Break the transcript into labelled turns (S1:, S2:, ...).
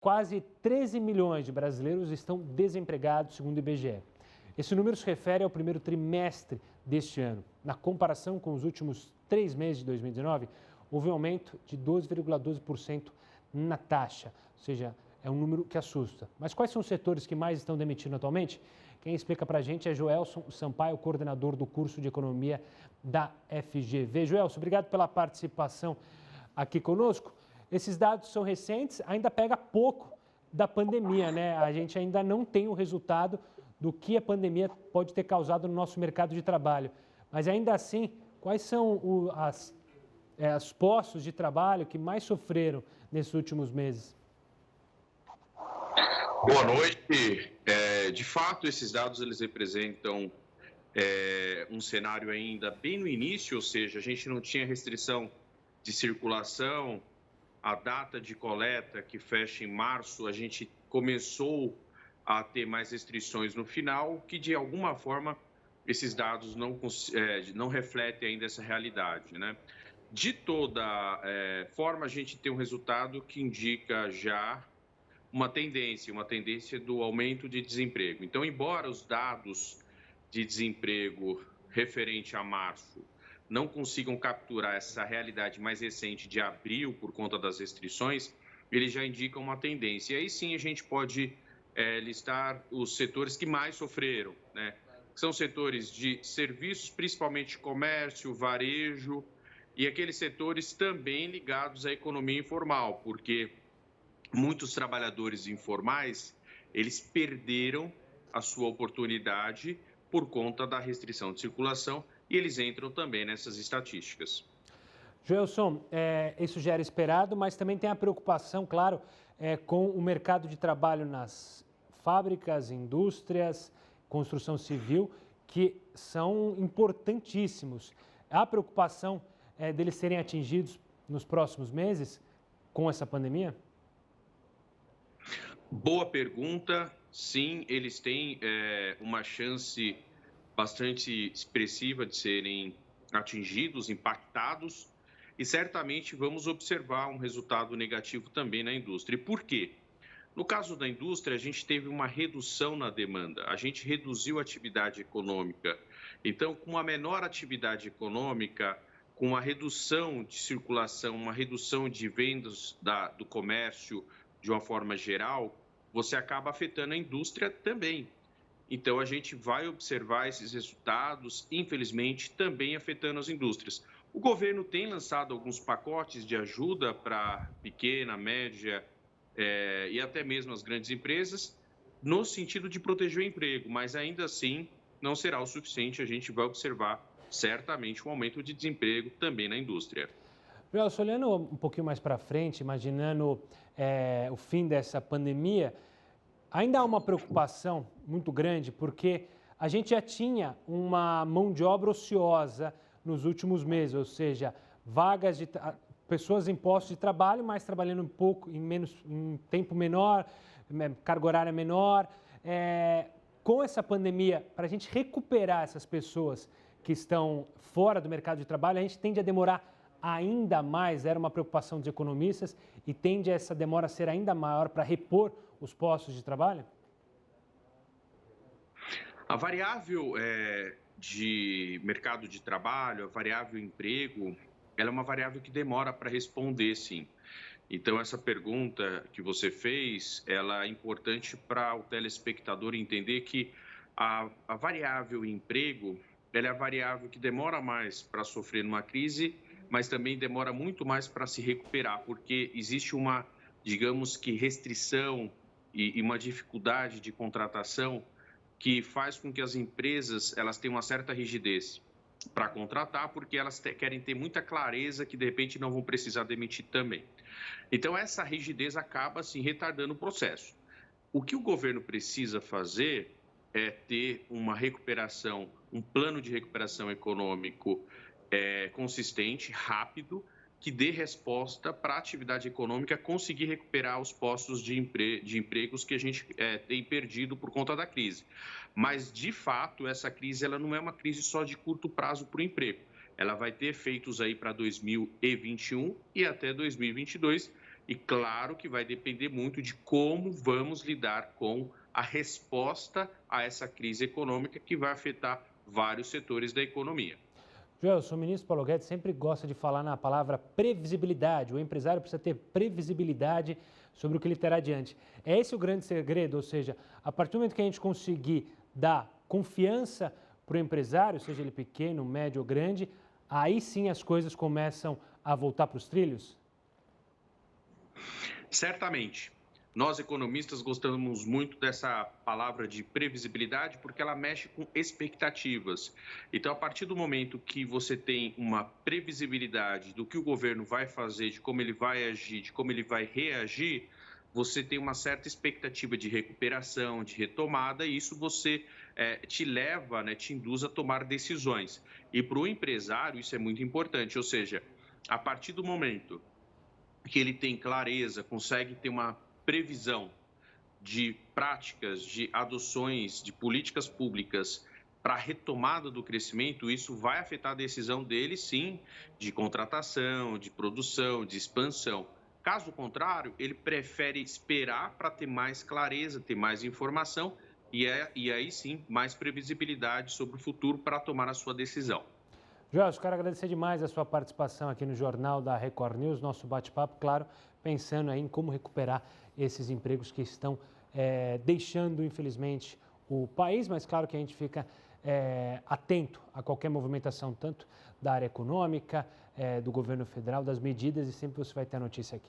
S1: Quase 13 milhões de brasileiros estão desempregados, segundo o IBGE. Esse número se refere ao primeiro trimestre deste ano. Na comparação com os últimos 3 meses de 2019, houve um aumento de 12,12% na taxa, ou seja, é um número que assusta. Mas quais são os setores que mais estão demitindo atualmente? Quem explica para a gente é Joelson Sampaio, coordenador do curso de Economia da FGV. Joelson, obrigado pela participação aqui conosco. Esses dados são recentes, ainda pega pouco da pandemia, né? A gente ainda não tem o resultado do que a pandemia pode ter causado no nosso mercado de trabalho. Mas ainda assim, quais são os postos de trabalho que mais sofreram nesses últimos meses?
S2: Boa noite. De fato, esses dados eles representam um cenário ainda bem no início, ou seja, a gente não tinha restrição de circulação. A data de coleta, que fecha em março, a gente começou a ter mais restrições no final, que de alguma forma esses dados não refletem ainda essa realidade, né? De toda forma, a gente tem um resultado que indica já uma tendência do aumento de desemprego. Então, embora os dados de desemprego referente a março não consigam capturar essa realidade mais recente de abril por conta das restrições, eles já indicam uma tendência. E aí sim a gente pode listar os setores que mais sofreram, né? São setores de serviços, principalmente comércio, varejo e aqueles setores também ligados à economia informal, porque muitos trabalhadores informais, eles perderam a sua oportunidade por conta da restrição de circulação e eles entram também nessas estatísticas.
S1: Joelson, isso já era esperado, mas também tem a preocupação, claro, com o mercado de trabalho nas fábricas, indústrias, construção civil, que são importantíssimos. Há preocupação deles serem atingidos nos próximos meses com essa pandemia?
S2: Boa pergunta. Sim, eles têm uma chance bastante expressiva de serem atingidos, impactados, e certamente vamos observar um resultado negativo também na indústria. E por quê? No caso da indústria, a gente teve uma redução na demanda, a gente reduziu a atividade econômica. Então, com a menor atividade econômica, com a redução de circulação, uma redução de vendas do comércio de uma forma geral, você acaba afetando a indústria também. Então, a gente vai observar esses resultados, infelizmente, também afetando as indústrias. O governo tem lançado alguns pacotes de ajuda para pequena, média e até mesmo as grandes empresas, no sentido de proteger o emprego, mas ainda assim não será o suficiente. A gente vai observar certamente um aumento de desemprego também na indústria.
S1: Joelson, olhando um pouquinho mais para frente, imaginando o fim dessa pandemia, ainda há uma preocupação muito grande, porque a gente já tinha uma mão de obra ociosa nos últimos meses, ou seja, vagas de pessoas em postos de trabalho, mas trabalhando um pouco em tempo menor, carga horária menor. Com essa pandemia, para a gente recuperar essas pessoas que estão fora do mercado de trabalho, a gente tende a demorar ainda mais, era uma preocupação dos economistas, e tende essa demora a ser ainda maior para repor os postos de trabalho?
S2: A variável de mercado de trabalho, a variável emprego, ela é uma variável que demora para responder, sim. Então, essa pergunta que você fez, ela é importante para o telespectador entender que a variável emprego, ela é a variável que demora mais para sofrer numa crise, mas também demora muito mais para se recuperar, porque existe uma, digamos que, restrição e uma dificuldade de contratação que faz com que as empresas elas tenham uma certa rigidez para contratar, porque elas querem ter muita clareza que, de repente, não vão precisar demitir também. Então, essa rigidez acaba, assim, retardando o processo. O que o governo precisa fazer é ter uma recuperação, um plano de recuperação econômico consistente, rápido, que dê resposta para a atividade econômica conseguir recuperar os postos de empregos que a gente tem perdido por conta da crise. Mas, de fato, essa crise ela não é uma crise só de curto prazo para o emprego. Ela vai ter efeitos aí para 2021 e até 2022 E claro que vai depender muito de como vamos lidar com a resposta a essa crise econômica que vai afetar vários setores da economia.
S1: Gelson, o ministro Paulo Guedes sempre gosta de falar na palavra previsibilidade. O empresário precisa ter previsibilidade sobre o que ele terá adiante. É esse o grande segredo, ou seja, a partir do momento que a gente conseguir dar confiança para o empresário, seja ele pequeno, médio ou grande, aí sim as coisas começam a voltar para os trilhos?
S2: Certamente. Nós, economistas, gostamos muito dessa palavra de previsibilidade porque ela mexe com expectativas. Então, a partir do momento que você tem uma previsibilidade do que o governo vai fazer, de como ele vai agir, de como ele vai reagir, você tem uma certa expectativa de recuperação, de retomada, e isso você te leva, né, te induz a tomar decisões. E para o empresário isso é muito importante, ou seja, a partir do momento que ele tem clareza, consegue ter uma previsão de práticas, de adoções, de políticas públicas para a retomada do crescimento, isso vai afetar a decisão dele, sim, de contratação, de produção, de expansão. Caso contrário, ele prefere esperar para ter mais clareza, ter mais informação e aí sim mais previsibilidade sobre o futuro para tomar a sua decisão.
S1: Gelson, quero agradecer demais a sua participação aqui no Jornal da Record News, nosso bate-papo, claro, pensando aí em como recuperar esses empregos que estão deixando, infelizmente, o país, mas claro que a gente fica atento a qualquer movimentação, tanto da área econômica, do governo federal, das medidas, e sempre você vai ter a notícia aqui.